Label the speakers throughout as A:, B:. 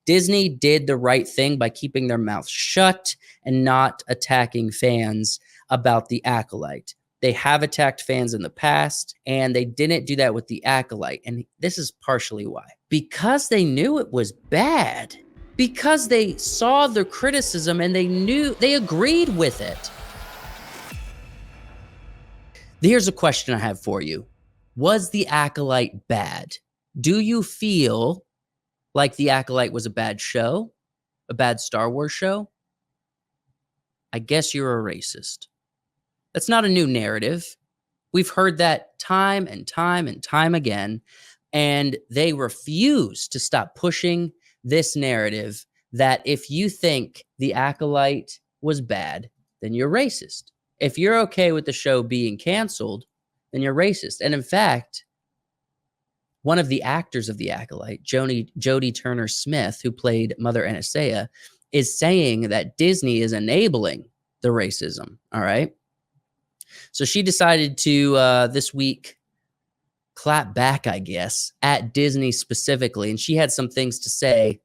A: Disney did the right thing by keeping their mouth shut and not attacking fans about the Acolyte. They have attacked fans in the past, and they didn't do that with the Acolyte. And this is partially why. Because they knew it was bad. Because they saw the criticism and they agreed with it. Here's a question I have for you. Was the Acolyte bad? Do you feel like the Acolyte was a bad show? A bad Star Wars show? I guess you're a racist. That's not a new narrative. We've heard that time and time and time again, and they refuse to stop pushing this narrative that if you think the Acolyte was bad, then you're racist. If you're okay with the show being canceled, then you're racist. And in fact, one of the actors of the Acolyte, Jodie Turner-Smith, who played Mother Anastasia, is saying that Disney is enabling the racism. All right. So she decided to this week clap back, I guess, at Disney specifically. And she had some things to say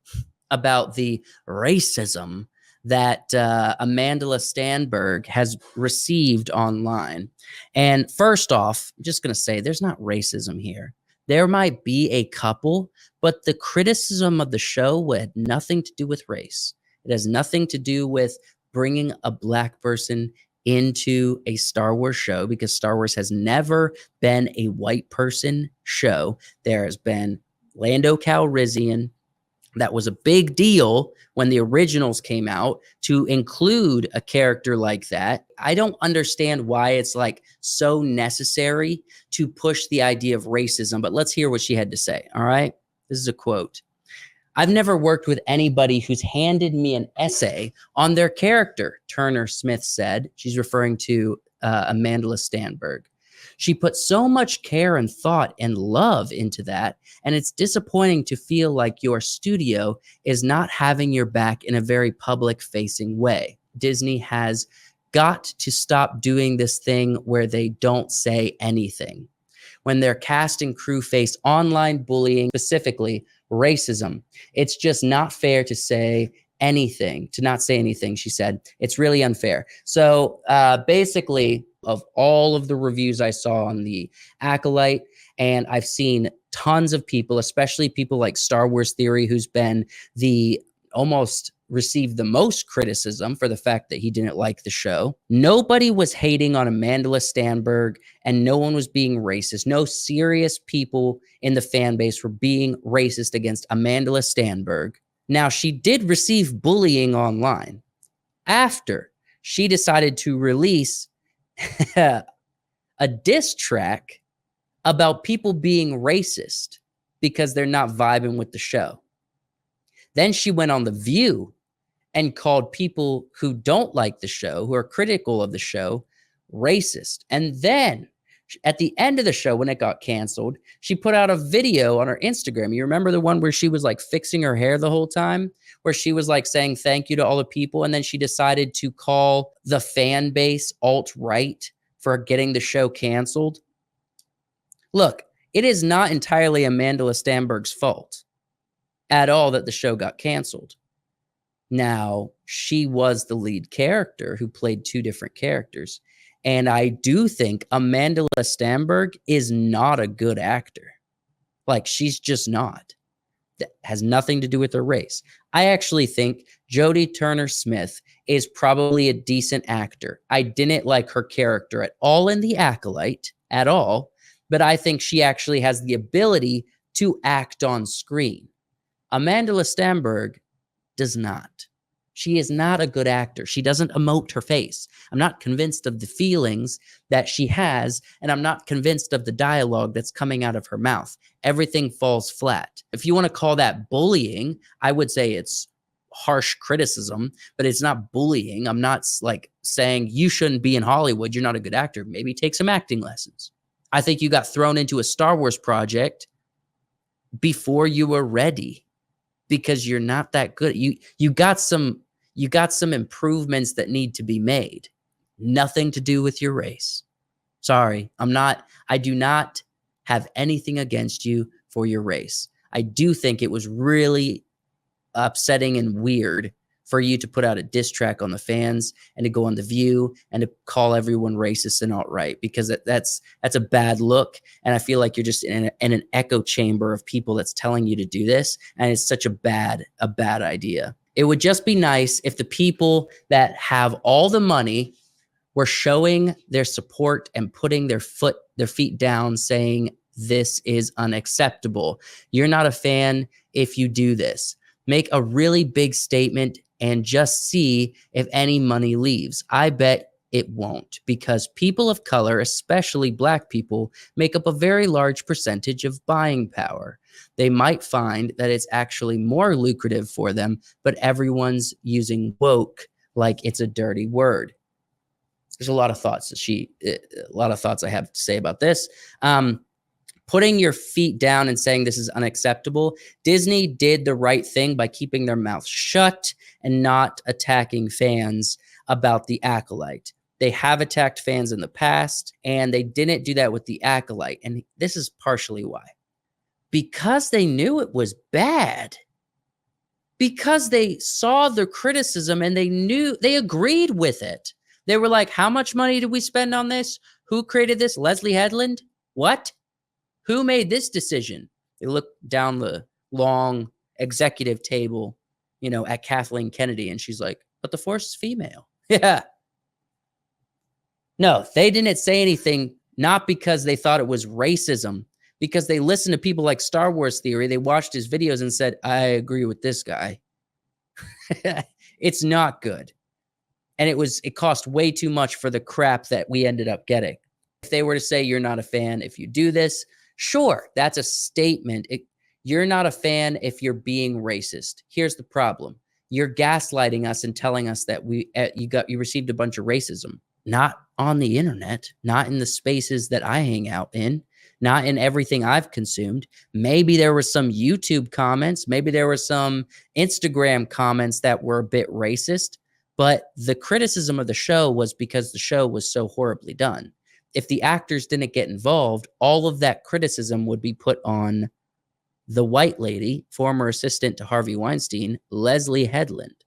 A: about the racism that Amandla Stenberg has received online. And first off, I'm just going to say there's not racism here. There might be a couple, but the criticism of the show had nothing to do with race. It has nothing to do with bringing a black person into a Star Wars show, because Star Wars has never been a white person show. There has been Lando Calrissian. That was a big deal when the originals came out to include a character like that. I don't understand why it's like so necessary to push the idea of racism, but let's hear what she had to say. All right. This is a quote. I've never worked with anybody who's handed me an essay on their character, Turner-Smith said. She's referring to Amandla Stenberg. She put so much care and thought and love into that, and it's disappointing to feel like your studio is not having your back in a very public-facing way. Disney has got to stop doing this thing where they don't say anything. When their cast and crew face online bullying, specifically racism, it's just not fair to say anything, to not say anything, she said. It's really unfair. So basically, of all of the reviews I saw on the Acolyte, and I've seen tons of people, especially people like Star Wars Theory, who's been the almost received the most criticism for the fact that he didn't like the show. Nobody was hating on Amandla Stenberg, and no one was being racist. No serious people in the fan base were being racist against Amandla Stenberg. Now, she did receive bullying online after she decided to release a diss track about people being racist because they're not vibing with the show. Then she went on The View and called people who don't like the show, who are critical of the show, racist. And then at the end of the show, when it got canceled, she put out a video on her Instagram. You remember the one where she was like fixing her hair the whole time, where she was like saying thank you to all the people. And then she decided to call the fan base alt-right for getting the show canceled. Look, it is not entirely Amandla Stenberg's fault at all that the show got canceled. Now, she was the lead character who played two different characters. And I do think Amandla Stenberg is not a good actor. Like, she's just not. That has nothing to do with her race. I actually think Jodie Turner-Smith is probably a decent actor. I didn't like her character at all in The Acolyte, at all. But I think she actually has the ability to act on screen. Amandla Stenberg does not. She is not a good actor. She doesn't emote her face. I'm not convinced of the feelings that she has, and I'm not convinced of the dialogue that's coming out of her mouth. Everything falls flat. If you want to call that bullying, I would say it's harsh criticism, but it's not bullying. I'm not like saying you shouldn't be in Hollywood. You're not a good actor. Maybe take some acting lessons. I think you got thrown into a Star Wars project before you were ready, because you're not that good. You got some improvements that need to be made. Nothing to do with your race. Sorry, I do not have anything against you for your race. I do think it was really upsetting and weird for you to put out a diss track on the fans and to go on The View and to call everyone racist and alt-right, because that's a bad look. And I feel like you're just in an echo chamber of people that's telling you to do this. And it's such a bad idea. It would just be nice if the people that have all the money were showing their support and putting their feet down, saying, this is unacceptable. You're not a fan if you do this. Make a really big statement and just see if any money leaves. I bet it won't, because people of color, especially Black people, make up a very large percentage of buying power. They might find that it's actually more lucrative for them, but everyone's using woke like it's a dirty word. There's a lot of thoughts I have to say about this. Putting your feet down and saying this is unacceptable. Disney did the right thing by keeping their mouth shut and not attacking fans about the Acolyte. They have attacked fans in the past, and they didn't do that with the Acolyte. And this is partially why. Because they knew it was bad. Because they saw the criticism and they agreed with it. They were like, how much money did we spend on this? Who created this? Leslie Headland? What? Who made this decision? They looked down the long executive table, at Kathleen Kennedy, and she's like, but the Force is female. Yeah. No, they didn't say anything, not because they thought it was racism, because they listened to people like Star Wars Theory. They watched his videos and said, I agree with this guy. It's not good. And it cost way too much for the crap that we ended up getting. If they were to say you're not a fan if you do this, sure, that's a statement. You're not a fan if you're being racist. Here's the problem. You're gaslighting us and telling us that you received a bunch of racism. Not on the internet, not in the spaces that I hang out in, not in everything I've consumed. Maybe there were some YouTube comments, maybe there were some Instagram comments that were a bit racist, but the criticism of the show was because the show was so horribly done. If the actors didn't get involved, all of that criticism would be put on the white lady, former assistant to Harvey Weinstein, Leslie Headland,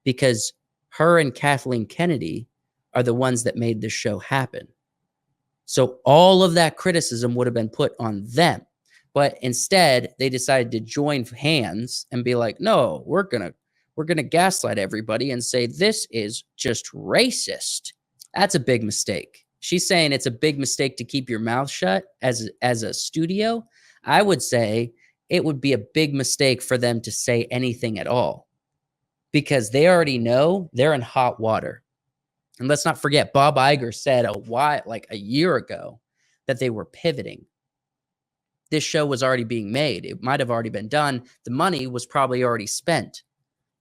A: because her and Kathleen Kennedy are the ones that made this show happen. So all of that criticism would have been put on them. But instead, they decided to join hands and be like, no, we're going to gaslight everybody and say this is just racist. That's a big mistake. She's saying it's a big mistake to keep your mouth shut as a studio. I would say it would be a big mistake for them to say anything at all, because they already know they're in hot water. And let's not forget, Bob Iger said a year ago that they were pivoting. This show was already being made. It might have already been done. The money was probably already spent.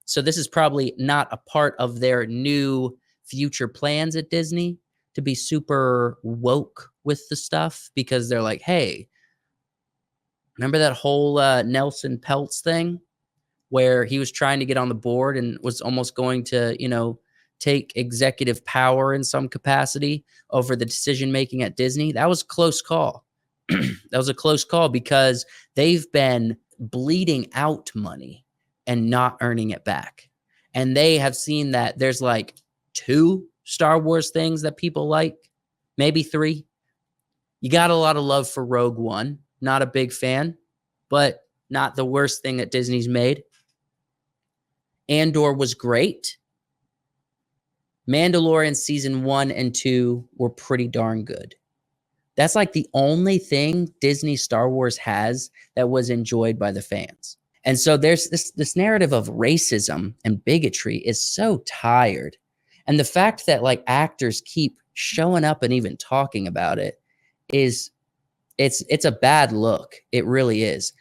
A: So this is probably not a part of their new future plans at Disney to be super woke with the stuff, because they're like, hey, remember that whole Nelson Peltz thing where he was trying to get on the board and was almost going to, take executive power in some capacity over the decision-making at Disney? That was a close call. That was a close call because they've been bleeding out money and not earning it back. And they have seen that there's like 2 Star Wars things that people like, maybe 3. You got a lot of love for Rogue One. Not a big fan, but not the worst thing that Disney's made. Andor was great. Mandalorian season 1 and 2 were pretty darn good. That's like the only thing Disney Star Wars has that was enjoyed by the fans. And so there's this narrative of racism and bigotry is so tired. And the fact that like actors keep showing up and even talking about it is it's a bad look. It really is.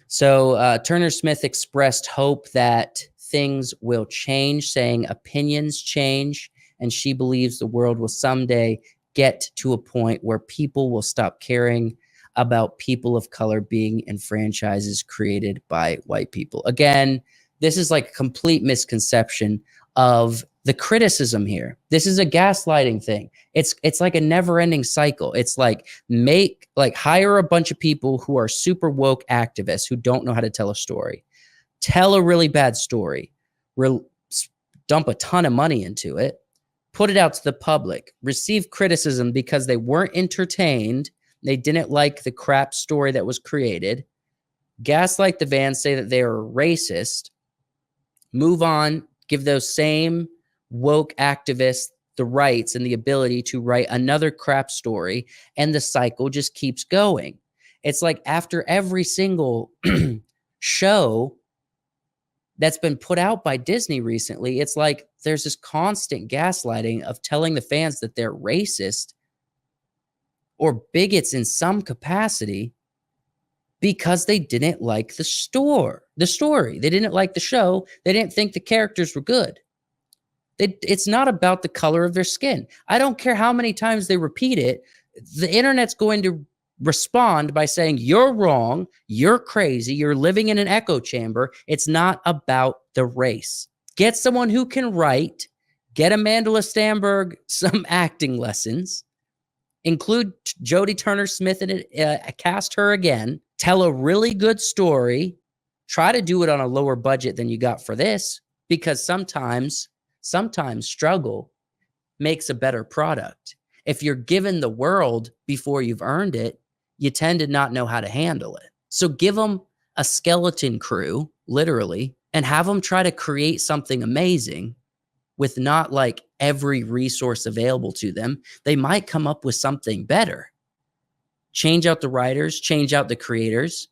A: So Turner Smith expressed hope that things will change, saying opinions change, and she believes the world will someday get to a point where people will stop caring about people of color being in franchises created by white people. Again, this is like a complete misconception of the criticism here. This is a gaslighting thing. It's like a never-ending cycle. It's like hire a bunch of people who are super woke activists who don't know how to tell a story. tell a really bad story, dump a ton of money into it, put it out to the public, receive criticism because they weren't entertained, they didn't like the crap story that was created, gaslight the fans, say that they are racist, move on, give those same woke activists the rights and the ability to write another crap story, and the cycle just keeps going. It's like after every single show that's been put out by Disney recently, it's like there's this constant gaslighting of telling the fans that they're racist or bigots in some capacity because they didn't like the story. They didn't like the show. They didn't think the characters were good. It's not about the color of their skin. I don't care how many times they repeat it. The internet's going to respond by saying, you're wrong, you're crazy, you're living in an echo chamber. It's not about the race. Get someone who can write, get Amanda Stenberg some acting lessons, include Jodie Turner-Smith in it, cast her again, tell a really good story, try to do it on a lower budget than you got for this, because sometimes struggle makes a better product. If you're given the world before you've earned it, you tend to not know how to handle it. So give them a skeleton crew, literally, and have them try to create something amazing with not like every resource available to them. They might come up with something better. Change out the writers, change out the creators,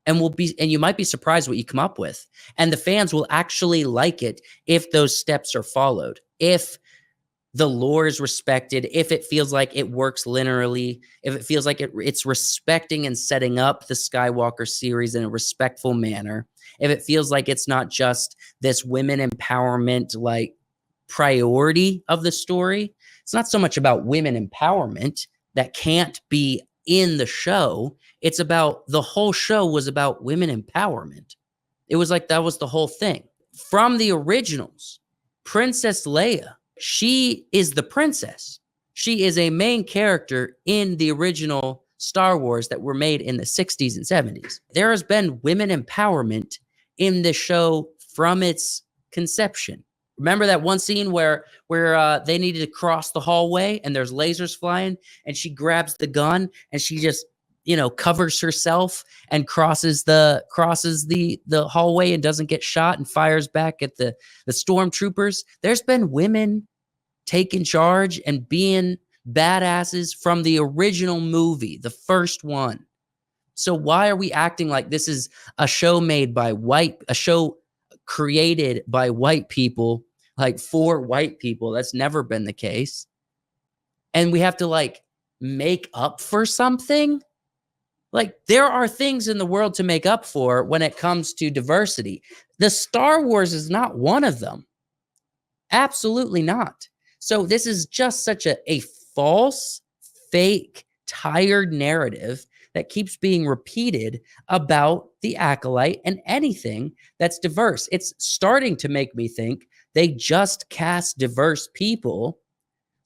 A: and you might be surprised what you come up with. And the fans will actually like it if those steps are followed. If the lore is respected, if it feels like it works linearly, if it feels like it's respecting and setting up the Skywalker series in a respectful manner, if it feels like it's not just this women empowerment like priority of the story. It's not so much about women empowerment that can't be in the show. It's about the whole show was about women empowerment. It was like that was the whole thing. From the originals, Princess Leia, she is the princess. She is a main character in the original Star Wars that were made in the 60s and 70s. There has been women empowerment in the show from its conception. Remember that one scene where they needed to cross the hallway and there's lasers flying and she grabs the gun and she just, covers herself and crosses the hallway and doesn't get shot and fires back at the stormtroopers. There's been women taking charge and being badasses from the original movie, the first one. So why are we acting like this is a show created by white people, like for white people? That's never been the case. And we have to like make up for something. Like there are things in the world to make up for when it comes to diversity. The Star Wars is not one of them. Absolutely not. So this is just such a false, fake, tired narrative that keeps being repeated about the Acolyte and anything that's diverse. It's starting to make me think they just cast diverse people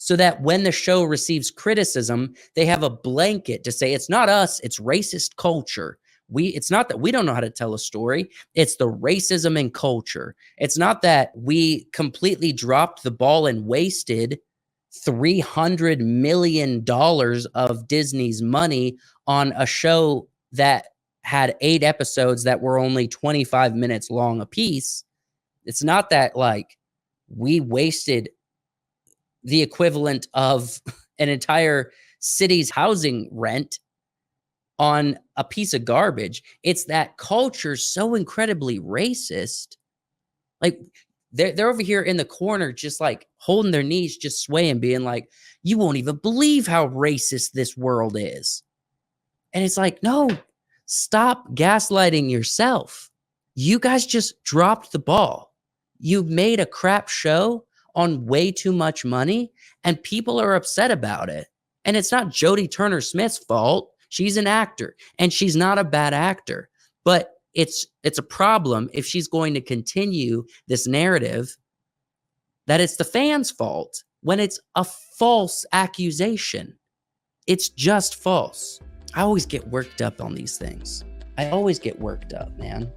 A: so that when the show receives criticism, they have a blanket to say, it's not us, it's racist culture. It's not that we don't know how to tell a story. It's the racism in culture. It's not that we completely dropped the ball and wasted $300 million of Disney's money on a show that had 8 episodes that were only 25 minutes long a piece. It's not that like we wasted the equivalent of an entire city's housing rent on a piece of garbage. It's that culture's so incredibly racist. Like they're over here in the corner, just like holding their knees, just swaying, being like, you won't even believe how racist this world is. And it's like, no, stop gaslighting yourself. You guys just dropped the ball. You made a crap show on way too much money, and people are upset about it. And it's not Jodie Turner-Smith's fault. She's an actor, and she's not a bad actor. But it's a problem if she's going to continue this narrative that it's the fans' fault when it's a false accusation. It's just false. I always get worked up on these things. I always get worked up, man.